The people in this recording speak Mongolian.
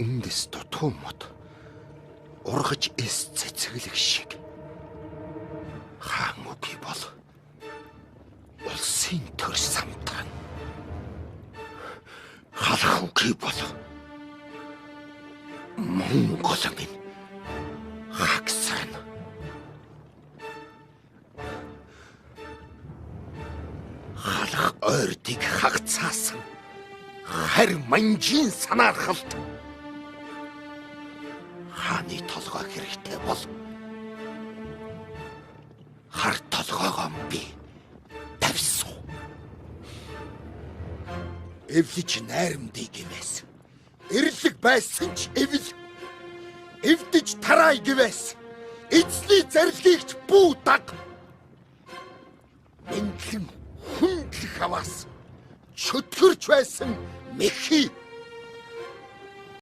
үндэс дутуу мод ургаж эс цэцгэлэг шиг хаан үгүй бол улсын төр самтран халах үгүй бол Монгол минь хагсран халах ойртыг хагцаасан хар манжийн санаархалт хааны толгой хэрэгтэй бол хар толгойгоо би тавьсан. Эвлэж найрамдыг гимээс эрлэг байсан ч эвл эвдэж тарай гэвээс эзний зарилгыгч бүү даг менхлэн хүндлэх аваас чөтгөрч байсан мэхий